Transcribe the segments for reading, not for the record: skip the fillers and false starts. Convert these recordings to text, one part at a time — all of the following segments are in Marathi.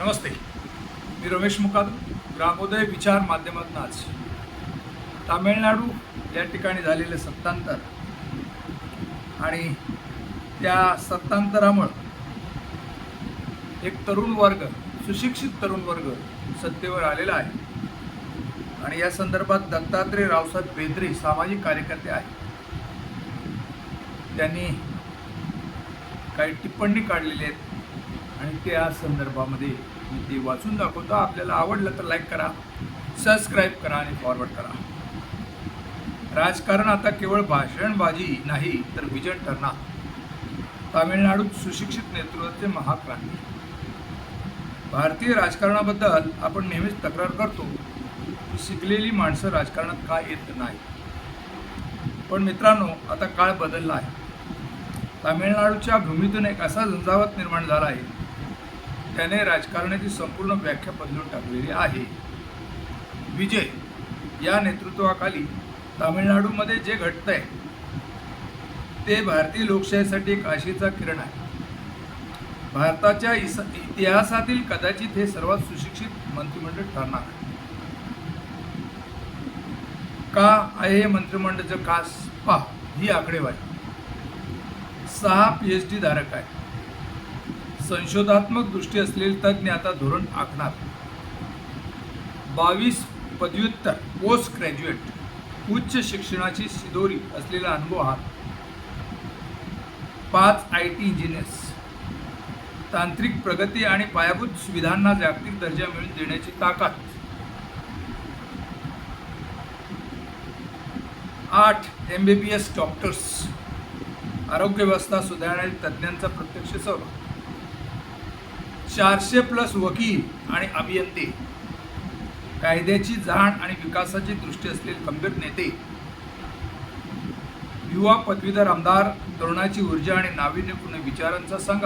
नमस्ते, मी रमेश मुकादम. ग्रामोदय विचार माध्यमातून आज तामिळनाडू या ठिकाणी झालेले सत्तांतर आणि त्या सत्तांतरामुळं एक तरुण वर्ग, सुशिक्षित तरुण वर्ग सत्तेवर आलेला आहे आणि या संदर्भात दत्तात्रय रावसाहेब बेंद्रे सामाजिक कार्यकर्ते आहेत. त्यांनी काही टिप्पणी काढलेली आहेत आणि त्या संदर्भामध्ये मी ते वाचून दाखवतो. आपल्याला आवडलं तर लाईक करा, सबस्क्राईब करा आणि फॉरवर्ड करा. राजकारण आता केवळ भाषणबाजी नाही तर विजन ठरणार. तामिळनाडूत सुशिक्षित नेतृत्वाचे महाक्रांती. भारतीय राजकारणाबद्दल आपण नेहमीच तक्रार करतो की शिकलेली माणसं राजकारणात का येत नाही. पण मित्रांनो, आता काळ बदलला आहे. तामिळनाडूच्या भूमीतून एक असा झंझावात निर्माण झाला आहे, त्याने राजकारणाची संपूर्ण व्याख्या बदलून टाकलेली आहे. विजय या नेतृत्वाखाली तामिळनाडूमध्ये जे घडतंय ते भारतीय लोकशाहीसाठी एक आशेचा किरण आहे. भारताच्या इतिहासातील कदाचित हे सर्वात सुशिक्षित मंत्रिमंडळ ठरणार आहे. का आहे हे मंत्रिमंडळाचं खास पहा ही आकडेवारी. 6 PhD धारक आहेत. संशोधात्मक दृष्टी असलेले तज्ज्ञ आता धोरण आखणार. 22 पदव्युत्तर पोस्ट ग्रॅज्युएट उच्च शिक्षणाची शिदोरी असलेला अनुभव आहात. 5 IT इंजिनियर्स. तांत्रिक प्रगती आणि पायाभूत सुविधांना जागतिक दर्जा मिळवून देण्याची ताकद. 8 MBBS डॉक्टर्स. आरोग्य व्यवस्था सुधारणाऱ्या तज्ज्ञांचा प्रत्यक्ष सहभाग. 400+ वकील आणि अभियंते. कायद्याची जाण आणि विकासाची दृष्टी असलेले खंबीर नेते. युवा पदवीधर आमदार. तरुणाची ऊर्जा आणि नाविन्यपूर्ण विचारांचा संघ.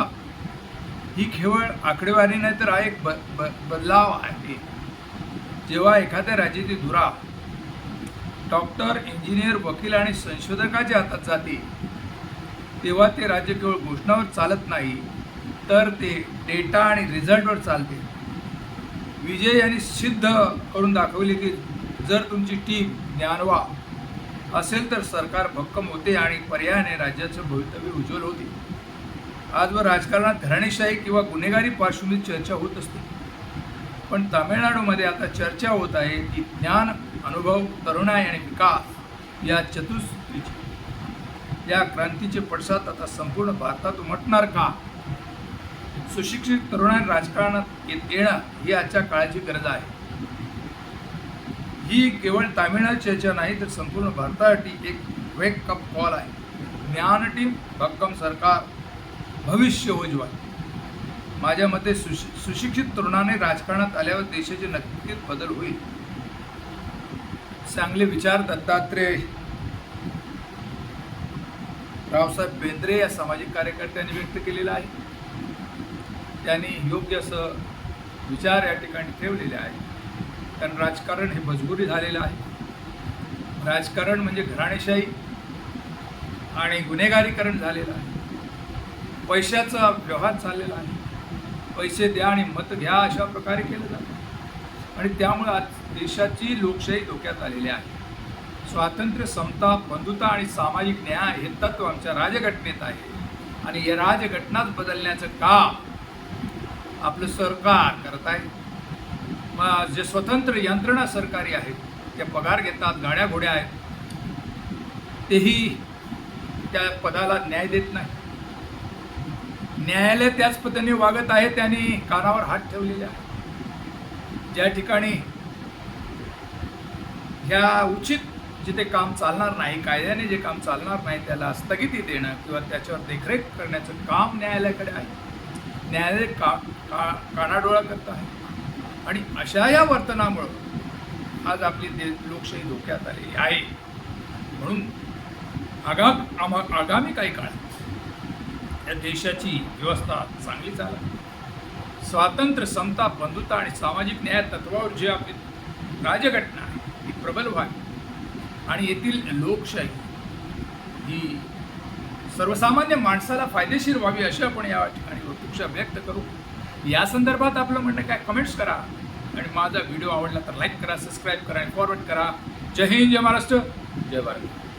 ही केवळ आकडेवारी नाही तर हा एक बदलाव आहे. जेव्हा एखाद्या राज्याची धुरा डॉक्टर, इंजिनियर, वकील आणि संशोधकाच्या हातात जाते तेव्हा ते राज्य केवळ घोषणावर चालत नाही तर ते डेटा आणि रिझल्टवर चालते. विजय यांनी सिद्ध करून दाखवले की जर तुमची टीम ज्ञानवा असेल तर सरकार भक्कम होते आणि पर्यायाने राज्याचं भवितव्य उज्ज्वल होते. आजवर राजकारणात घराणेशाही किंवा गुन्हेगारी पार्श्वभूमीत चर्चा होत असते, पण तामिळनाडूमध्ये आता चर्चा होत आहे की ज्ञान, अनुभव, तरुणाई आणि विकास या चतुसूत्रीची या क्रांतीचे पडसाद आता संपूर्ण भारतात उमटणार का? सुशिक्षित तरुणांना राजकारणात येणं ही आजच्या काळाची गरज आहे. ही केवळ तामिळनाडू चर्चा नाही तर संपूर्ण भारतासाठी एक वेक अप कॉल आहे. ज्ञान टीम, भक्कम सरकार, भविष्य उज्ज्वल. माझ्या मते सुशिक्षित तरुणाने राजकारणात आल्यावर देशाचे नक्कीच बदल होईल. चांगले विचार दत्तात्रय रावसाहेब बेंद्रे या सामाजिक कार्यकर्त्यांनी व्यक्त केलेला आहे. त्यांनी योग्य असं विचार या ठिकाणी ठेवलेले आहे. कारण राजकारण हे मजबुरी झालेलं आहे. राजकारण म्हणजे घराणेशाही आणि गुन्हेगारीकरण झालेलं आहे. पैशाचा व्यवहार चाललेला आहे. पैसे द्या आणि मत घ्या अशा प्रकारे केलं जातं आणि त्यामुळे आज देशाची लोकशाही धोक्यात आलेली आहे. स्वातंत्र्य, समता, बंधुता आणि सामाजिक न्याय हे तत्व आमच्या राजघटनेत आहे आणि या राजघटनाच बदलण्याचं काम आपलं सरकार करत आहे. मग जे स्वतंत्र यंत्रणा सरकारी आहेत, ते पगार घेतात, गाड्या घोड्या आहेत, तेही त्या पदाला न्याय देत नाही. न्यायालय त्याच पद्धतीने वागत आहे. त्यांनी कानावर हात ठेवलेले आहे. ज्या ठिकाणी ह्या उचित जिथे काम चालणार नाही, कायद्याने जे काम चालणार नाही त्याला स्थगिती देणं किंवा त्याच्यावर देखरेख करण्याचं काम न्यायालयाकडे आहे. न्यायालय कानाडोळा करत आहे आणि अशा या वर्तनामुळं आज आपली लोकशाही धोक्यात आलेली आहे. म्हणून आगामी काही काळात या देशाची व्यवस्था चांगली चालेल. स्वातंत्र्य, समता, बंधुता आणि सामाजिक न्याय तत्वावर जी आपली राजघटना आहे ती प्रबल व्हावी आणि येथील लोकशाही ही सर्वसामान्य माणसाला फायदेशीर व्हावी अशी आपण या ठिकाणी अपेक्षा व्यक्त करू. या संदर्भात आपलं म्हणणं काय कमेंट्स करा आणि माझा व्हिडिओ आवडला तर लाईक करा, सबस्क्राईब करा आणि फॉरवर्ड करा. जय हिंद, जय महाराष्ट्र, जय भारत.